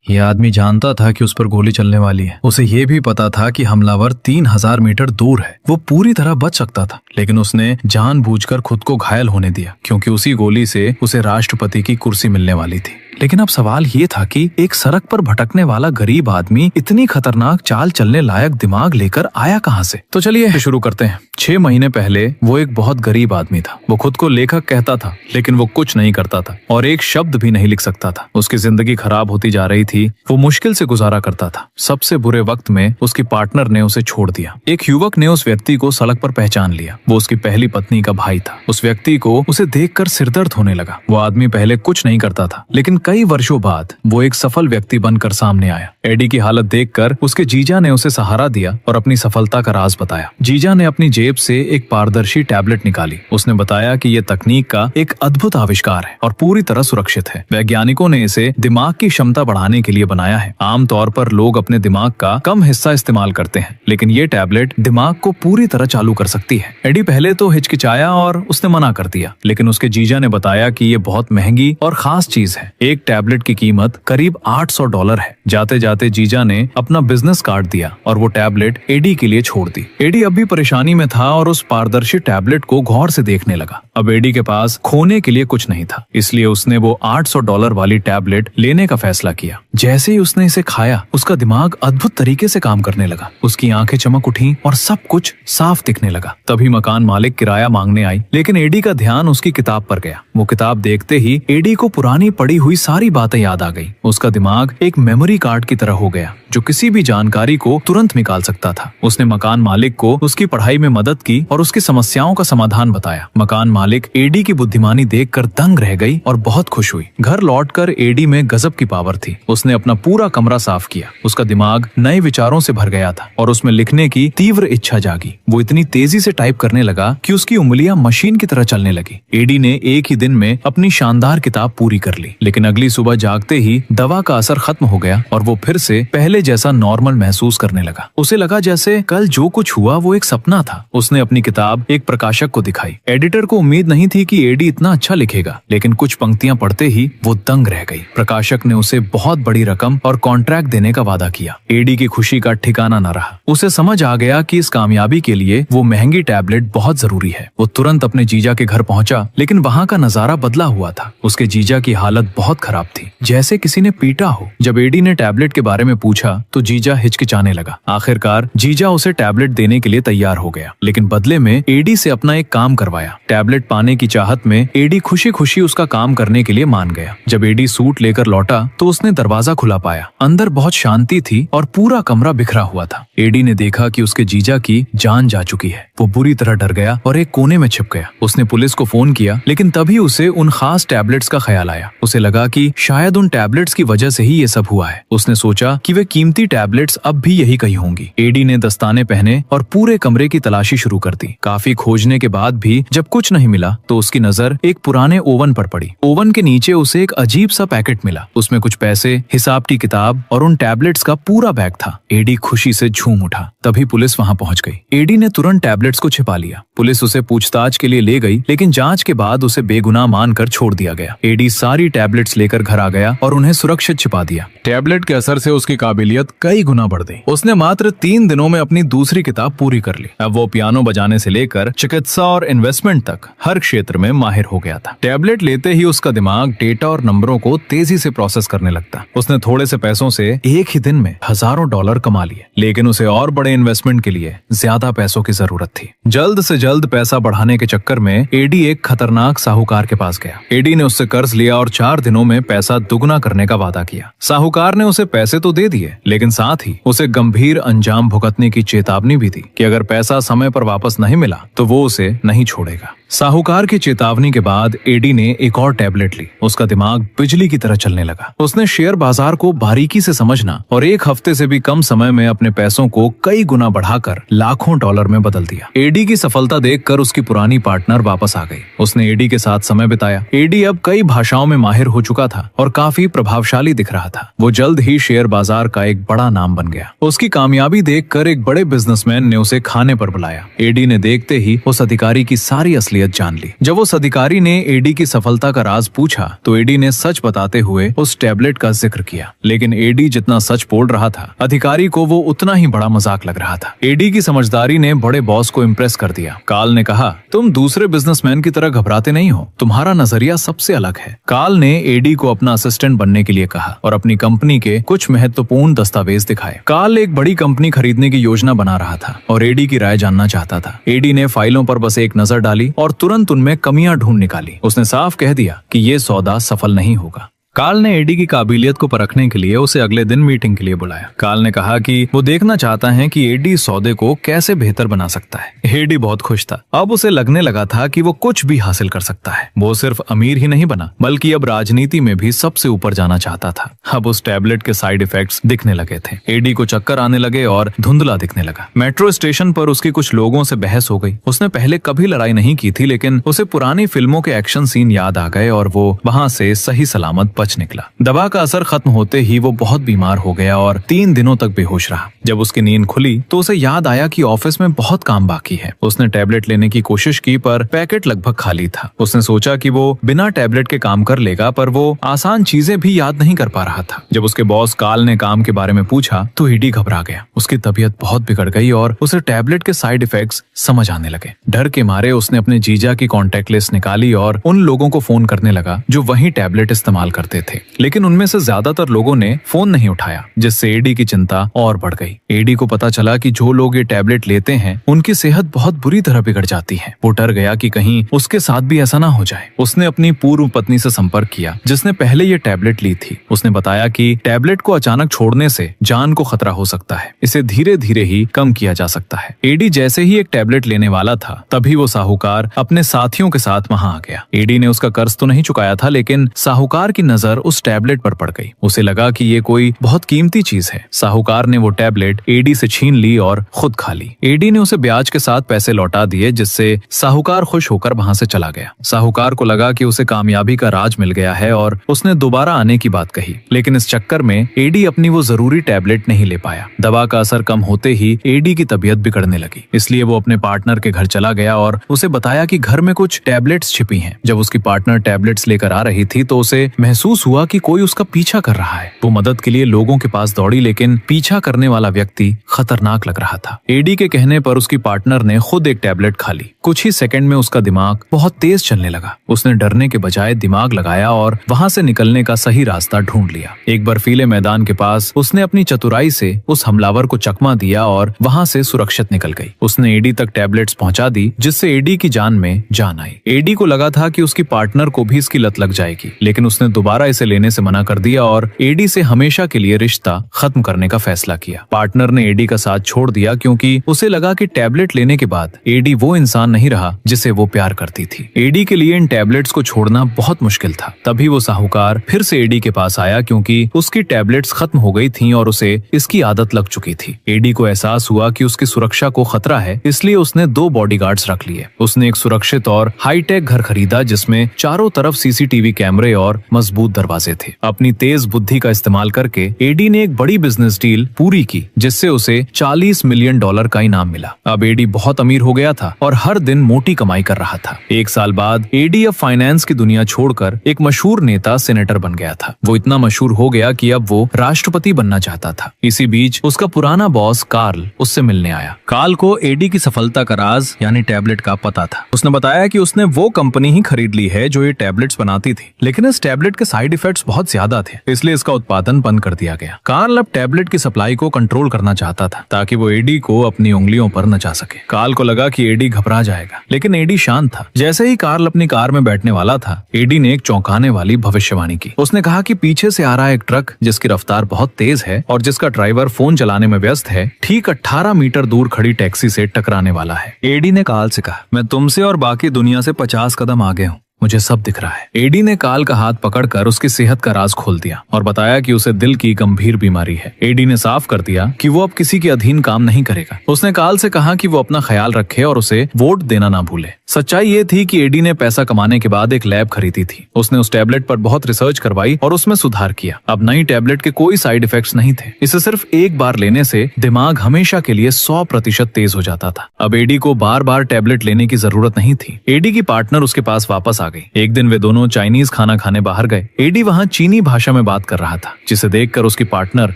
ये आदमी जानता था कि उस पर गोली चलने वाली है। उसे ये भी पता था कि हमलावर 3000 मीटर दूर है। वो पूरी तरह बच सकता था, लेकिन उसने जानबूझकर खुद को घायल होने दिया, क्योंकि उसी गोली से उसे राष्ट्रपति की कुर्सी मिलने वाली थी। लेकिन अब सवाल ये था कि एक सड़क पर भटकने वाला गरीब आदमी इतनी खतरनाक चाल चलने लायक दिमाग लेकर आया कहां से। तो चलिए शुरू करते हैं। 6 महीने पहले वो एक बहुत गरीब आदमी था। वो खुद को लेखक कहता था, लेकिन वो कुछ नहीं करता था और एक शब्द भी नहीं लिख सकता था। उसकी जिंदगी खराब होती जा रही थी। वो मुश्किल से गुजारा करता था। सबसे बुरे वक्त में उसकी पार्टनर ने उसे छोड़ दिया। एक युवक ने उस व्यक्ति को सड़क पर पहचान लिया। वो उसकी पहली पत्नी का भाई था। उस व्यक्ति को उसे देखकर सिरदर्द होने लगा। वो आदमी पहले कुछ नहीं करता था, लेकिन कई वर्षों बाद वो एक सफल व्यक्ति बनकर सामने आया। एडी की हालत देखकर उसके जीजा ने उसे सहारा दिया और अपनी सफलता का राज बताया। जीजा ने अपनी जेब से एक पारदर्शी टैबलेट निकाली। उसने बताया कि यह तकनीक का एक अद्भुत आविष्कार है और पूरी तरह सुरक्षित है। वैज्ञानिकों ने इसे दिमाग की क्षमता बढ़ाने के लिए बनाया है। आमतौर पर लोग अपने दिमाग का कम हिस्सा इस्तेमाल करते हैं, लेकिन ये टैबलेट दिमाग को पूरी तरह चालू कर सकती है। एडी पहले तो हिचकिचाया और उसने मना कर दिया, लेकिन उसके जीजा ने बताया कि ये बहुत महंगी और खास चीज है। एक टैबलेट की कीमत करीब $800 है। जाते जाते जीजा ने अपना बिजनेस कार्ड दिया और वो टैबलेट एडी के लिए छोड़ दी। एडी अब भी परेशानी में था और उस पारदर्शी टैबलेट को गौर से देखने लगा। अब एडी के पास खोने के लिए कुछ नहीं था, इसलिए उसने वो $800 वाली टैबलेट लेने का फैसला किया। जैसे ही उसने इसे खाया, उसका दिमाग अद्भुत तरीके से काम करने लगा। उसकी आंखें चमक उठी और सब कुछ साफ दिखने लगा। तभी मकान मालिक किराया मांगने आई, लेकिन एडी का ध्यान उसकी किताब पर गया। वो किताब देखते ही एडी को पुरानी पड़ी हुई सारी बातें याद आ गई। उसका दिमाग एक मेमोरी कार्ड की तरह हो गया, जो किसी भी जानकारी को तुरंत निकाल सकता था। उसने मकान मालिक को उसकी पढ़ाई में मदद की और उसकी समस्याओं का समाधान बताया। मकान मालिक एडी की बुद्धिमानी देखकर दंग रह गई और बहुत खुश हुई। घर लौटकर एडी में गजब की पावर थी। उसने अपना पूरा कमरा साफ किया। उसका दिमाग नए विचारों से भर गया था और उसमें लिखने की तीव्र इच्छा जागी। वो इतनी तेजी से टाइप करने लगा कि उसकी उंगलियां मशीन की तरह चलने लगी। एडी ने एक ही दिन में अपनी शानदार किताब पूरी कर ली, लेकिन अगली सुबह जागते ही दवा का असर खत्म हो गया और वो फिर से पहले जैसा नॉर्मल महसूस करने लगा। उसे लगा जैसे कल जो कुछ हुआ वो एक सपना था। उसने अपनी किताब एक प्रकाशक को दिखाई। एडिटर को उम्मीद नहीं थी कि एडी इतना अच्छा लिखेगा, लेकिन कुछ पंक्तियां पढ़ते ही वो दंग रह गई। प्रकाशक ने उसे बहुत बड़ी रकम और कॉन्ट्रैक्ट देने का वादा किया। एडी की खुशी का ठिकाना न रहा। उसे समझ आ गया कि इस कामयाबी के लिए वो महंगी टैबलेट बहुत जरूरी है। वो तुरंत अपने जीजा के घर पहुंचा, लेकिन वहाँ का नजारा बदला हुआ था। उसके जीजा की हालत बहुत खराब थी, जैसे किसी ने पीटा हो। जब एडी ने टैबलेट के बारे में पूछा तो जीजा हिचकिचाने लगा। आखिरकार जीजा उसे टैबलेट देने के लिए तैयार हो गया, लेकिन बदले में एडी से अपना एक काम करवाया। टैबलेट पाने की चाहत में एडी खुशी खुशी उसका काम करने के लिए मान गया। जब एडी सूट लेकर लौटा तो उसने दरवाजा खुला पाया। अंदर बहुत शांति थी और पूरा कमरा बिखरा हुआ था। एडी ने देखा कि उसके जीजा की जान जा चुकी है। वो बुरी तरह डर गया और एक कोने में छिप गया। उसने पुलिस को फोन किया, लेकिन तभी उसे उन खास टैबलेट्स का ख्याल आया। उसे लगा कि शायद उन टैबलेट्स की वजह से ही ये सब हुआ है। उसने सोचा कि वे कीमती टैबलेट्स अब भी यही कहीं होंगी। एडी ने दस्ताने पहने और पूरे कमरे की तलाशी शुरू कर दी। काफी खोजने के बाद भी जब कुछ नहीं मिला तो उसकी नजर एक पुराने ओवन पर पड़ी। ओवन के नीचे उसे एक अजीब सा पैकेट मिला। उसमें कुछ पैसे, हिसाब की किताब और उन टैबलेट्स का पूरा बैग था। एडी खुशी से झूम उठा। तभी पुलिस वहां पहुंच गई। एडी ने तुरंत टैबलेट्स को छिपा लिया। पुलिस उसे पूछताछ के लिए ले गई, लेकिन जांच के बाद उसे बेगुनाह मानकर छोड़ दिया गया। एडी सारी टैबलेट्स लेकर घर आ गया और उन्हें सुरक्षित छिपा दिया। टैबलेट के असर से उसकी काबिलियत कई गुना बढ़ गई। उसने मात्र 3 दिनों में अपनी दूसरी किताब पूरी कर ली। अब वो पियानो बजाने से लेकर चिकित्सा और इन्वेस्टमेंट तक हर क्षेत्र में माहिर हो गया था। टैबलेट लेते ही उसका दिमाग डेटा और नंबरों को तेजी से प्रोसेस करने लगता। उसने थोड़े से पैसों से एक ही दिन में हजारों डॉलर कमा लिए, लेकिन उसे और बड़े इन्वेस्टमेंट के लिए ज्यादा पैसों की जरूरत थी। जल्द से जल्द पैसा बढ़ाने के चक्कर में एडी एक खतरनाक साहूकार के पास गया। एडी ने उससे कर्ज लिया और 4 दिनों में पैसा दुगना करने का वादा किया। साहूकार ने उसे पैसे तो दे दिए, लेकिन साथ ही उसे गंभीर अंजाम भुगतने की चेतावनी भी दी कि अगर पैसा समय पर वापस नहीं मिला तो वो उसे नहीं छोड़ेगा। साहूकार की चेतावनी के बाद एडी ने एक और टैबलेट ली। उसका दिमाग बिजली की तरह चलने लगा। उसने शेयर बाजार को बारीकी से समझना और 1 हफ्ते से भी कम समय में अपने पैसों को कई गुना बढ़ाकर लाखों डॉलर में बदल दिया। एडी की सफलता देखकर उसकी पुरानी पार्टनर वापस आ गई। उसने एडी के साथ समय बिताया। एडी अब कई भाषाओं में माहिर हो चुका था और काफी प्रभावशाली दिख रहा था। वो जल्द ही शेयर बाजार का एक बड़ा नाम बन गया। उसकी कामयाबी देखकर एक बड़े बिजनेसमैन ने उसे खाने पर बुलाया। एडी ने देखते ही उस अधिकारी की सारी असलियत असलियत जान ली। जब उस अधिकारी ने एडी की सफलता का राज पूछा तो एडी ने सच बताते हुए उस टैबलेट का जिक्र किया, लेकिन एडी जितना सच बोल रहा था अधिकारी को वो उतना ही बड़ा मजाक लग रहा था। एडी की समझदारी ने बड़े बॉस को इम्प्रेस कर दिया। कार्ल ने कहा, तुम दूसरे बिजनेसमैन की तरह घबराते नहीं हो, तुम्हारा नजरिया सबसे अलग है। कार्ल ने एडी को अपना असिस्टेंट बनने के लिए कहा और अपनी कंपनी के कुछ महत्वपूर्ण दस्तावेज दिखाए। कार्ल एक बड़ी कंपनी खरीदने की योजना बना रहा था और एडी की राय जानना चाहता था। एडी ने फाइलों पर बस एक नजर डाली और तुरंत उनमें कमियां ढूंढ निकाली। उसने साफ कह दिया कि ये सौदा सफल नहीं होगा। कार्ल ने एडी की काबिलियत को परखने के लिए उसे अगले दिन मीटिंग के लिए बुलाया। कार्ल ने कहा कि वो देखना चाहता है कि एडी सौदे को कैसे बेहतर बना सकता है। एडी बहुत खुश था। अब उसे लगने लगा था कि वो कुछ भी हासिल कर सकता है। वो सिर्फ अमीर ही नहीं बना बल्कि अब राजनीति में भी सबसे ऊपर जाना चाहता था। अब उस टैबलेट के साइड इफेक्ट्स दिखने लगे थे। एडी को चक्कर आने लगे और धुंधला दिखने लगा। मेट्रो स्टेशन पर उसकी कुछ लोगों से बहस हो गई। उसने पहले कभी लड़ाई नहीं की थी, लेकिन उसे पुरानी फिल्मों के एक्शन सीन याद आ गए और वो वहां से सही सलामत बच निकला। दवा का असर खत्म होते ही वो बहुत बीमार हो गया और 3 दिनों तक बेहोश रहा। जब उसकी नींद खुली तो उसे याद आया कि ऑफिस में बहुत काम बाकी है। उसने टैबलेट लेने की कोशिश की पर पैकेट लगभग खाली था। उसने सोचा कि वो बिना टैबलेट के काम कर लेगा, पर वो आसान चीजें भी याद नहीं कर पा रहा था। जब उसके बॉस कार्ल ने काम के बारे में पूछा तो एडी घबरा गया। उसकी तबीयत बहुत बिगड़ गई और उसे टैबलेट के साइड इफेक्ट्स समझ आने लगे। डर के मारे उसने अपने जीजा की कॉन्टेक्ट लिस्ट निकाली और उन लोगों को फोन करने लगा जो वही टैबलेट इस्तेमाल करते थे, लेकिन उनमें से ज्यादातर लोगों ने फोन नहीं उठाया, जिससे एडी की चिंता और बढ़ गई। एडी को पता चला कि जो लोग ये टैबलेट लेते हैं उनकी सेहत बहुत बुरी तरह बिगड़ जाती है। वो डर गया कि कहीं उसके साथ भी ऐसा ना हो जाए। उसने अपनी पूर्व पत्नी से संपर्क किया जिसने पहले ये टैबलेट ली थी। उसने बताया कि टैबलेट को अचानक छोड़ने से जान को खतरा हो सकता है, इसे धीरे धीरे ही कम किया जा सकता है। एडी जैसे ही एक टैबलेट लेने वाला था तभी वो साहूकार अपने साथियों के साथ वहां आ गया। एडी ने उसका कर्ज तो नहीं चुकाया था, लेकिन साहूकार की नजर उस टैबलेट पर पड़ गई। उसे लगा कि ये कोई बहुत कीमती चीज है। साहूकार ने वो टैबलेट एडी से छीन ली और खुद खा ली। एडी ने उसे ब्याज के साथ पैसे लौटा दिए, जिससे साहूकार खुश होकर वहां से चला गया। साहूकार को लगा कि उसे कामयाबी का राज मिल गया है और उसने दोबारा आने की बात कही, लेकिन इस चक्कर में एडी अपनी वो जरूरी टैबलेट नहीं ले पाया। दवा का असर कम होते ही एडी की तबीयत बिगड़ने लगी, इसलिए वो अपने पार्टनर के घर चला गया और उसे बताया कि घर में कुछ टैबलेट्स छिपी हैं। जब उसकी पार्टनर टैबलेट्स लेकर आ रही थी तो उसे महसूस हुआ कि कोई उसका पीछा कर रहा है। वो मदद के लिए लोगों के पास दौड़ी, लेकिन पीछा करने वाला व्यक्ति खतरनाक लग रहा था। एडी के कहने पर उसकी पार्टनर ने खुद एक टैबलेट खा ली। कुछ ही सेकंड में उसका दिमाग बहुत तेज चलने लगा। उसने डरने के बजाय दिमाग लगाया और वहां से निकलने का सही रास्ता ढूंढ लिया। एक बर्फीले मैदान के पास उसने अपनी चतुराई से उस हमलावर को चकमा दिया और वहां से सुरक्षित निकल गई। उसने एडी तक टैबलेट्स पहुंचा दी, जिससे एडी की जान में जान आई। एडी को लगा था कि उसकी पार्टनर को भी इसकी लत लग जाएगी, लेकिन उसने दोबारा इसे लेने से मना कर दिया और एडी से हमेशा के लिए रिश्ता खत्म करने का फैसला किया। पार्टनर ने एडी का साथ छोड़ दिया क्योंकि उसे लगा कि टैबलेट लेने के बाद एडी वो इंसान नहीं रहा जिसे वो प्यार करती थी। एडी के लिए इन टैबलेट्स को छोड़ना बहुत मुश्किल था। तभी वो साहूकार फिर से एडी के पास आया क्योंकि उसकी टैबलेट्स खत्म हो गई थीं और उसे इसकी आदत लग चुकी थी। एडी को एहसास हुआ कि उसकी सुरक्षा को खतरा है, इसलिए उसने 2 बॉडीगार्ड्स रख लिए। उसने एक सुरक्षित और हाईटेक घर खरीदा जिसमें चारों तरफ सीसीटीवी कैमरे और मजबूत दरवाजे थे। अपनी तेज बुद्धि का इस्तेमाल करके एडी ने एक बड़ी बिजनेस डील पूरी की, जिससे उसे $40 मिलियन का इनाम मिला। अब एडी बहुत अमीर हो गया था और हर दिन मोटी कमाई कर रहा था। 1 साल बाद एडी अब फाइनेंस की दुनिया छोड़कर एक मशहूर नेता सेनेटर बन गया था। वो इतना मशहूर हो गया कि अब वो राष्ट्रपति बनना चाहता था। इसी बीच उसका पुराना बॉस कार्ल उससे मिलने आया। कार्ल को एडी की सफलता का राज यानी टैबलेट का पता था। उसने बताया कि उसने वो कंपनी ही खरीद ली है जो ये टैबलेट्स बनाती थी, लेकिन इस टैबलेट के साइड इफेक्ट्स बहुत ज्यादा थे, इसलिए इसका उत्पादन बंद कर दिया गया। कार्ल अब टैबलेट की सप्लाई को कंट्रोल करना चाहता था ताकि वो एडी को अपनी उंगलियों पर नचा सके। कार्ल को लगा कि एडी घबरा जाएगा, लेकिन एडी शांत था। जैसे ही कार्ल अपनी कार में बैठने वाला था, एडी ने एक चौंकाने वाली भविष्यवाणी की। उसने कहा कि पीछे से आ रहा एक ट्रक जिसकी रफ्तार बहुत तेज है और जिसका ड्राइवर फोन चलाने में व्यस्त है, ठीक 18 मीटर दूर खड़ी टैक्सी से टकराने वाला है। एडी ने कार्ल से कहा, मैं तुमसे और बाकी दुनिया से 50 कदम आगे हूँ। मुझे सब दिख रहा है। एडी ने काल का हाथ पकड़कर उसकी सेहत का राज खोल दिया और बताया कि उसे दिल की गंभीर बीमारी है। एडी ने साफ कर दिया कि वो अब किसी के अधीन काम नहीं करेगा। उसने काल से कहा कि वो अपना ख्याल रखे और उसे वोट देना ना भूले। सच्चाई ये थी कि एडी ने पैसा कमाने के बाद एक लैब खरीदी थी। उसने उस टैबलेट पर बहुत रिसर्च करवाई और उसमें सुधार किया। अब नई टैबलेट के कोई साइड इफेक्ट्स नहीं थे। इसे सिर्फ एक बार लेने से दिमाग हमेशा के लिए 100% तेज हो जाता था। अब एडी को बार बार टैबलेट लेने की जरूरत नहीं थी। एडी की पार्टनर उसके पास वापस आ गई। एक दिन वे दोनों चाइनीज खाना खाने बाहर गए। एडी वहाँ चीनी भाषा में बात कर रहा था, जिसे देखकर उसकी पार्टनर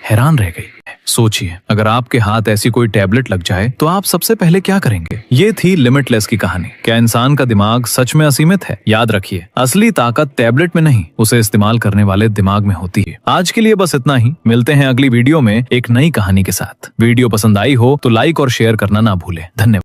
हैरान रह गई। सोचिए, अगर आपके हाथ ऐसी कोई टैबलेट लग जाए तो आप सबसे पहले क्या करेंगे? ये थी लिमिटलेस की कहानी। क्या इंसान का दिमाग सच में असीमित है? याद रखिए, असली ताकत टैबलेट में नहीं, उसे इस्तेमाल करने वाले दिमाग में होती है। आज के लिए बस इतना ही। मिलते हैं अगली वीडियो में एक नई कहानी के साथ। वीडियो पसंद आई हो तो लाइक और शेयर करना ना भूलें। धन्यवाद।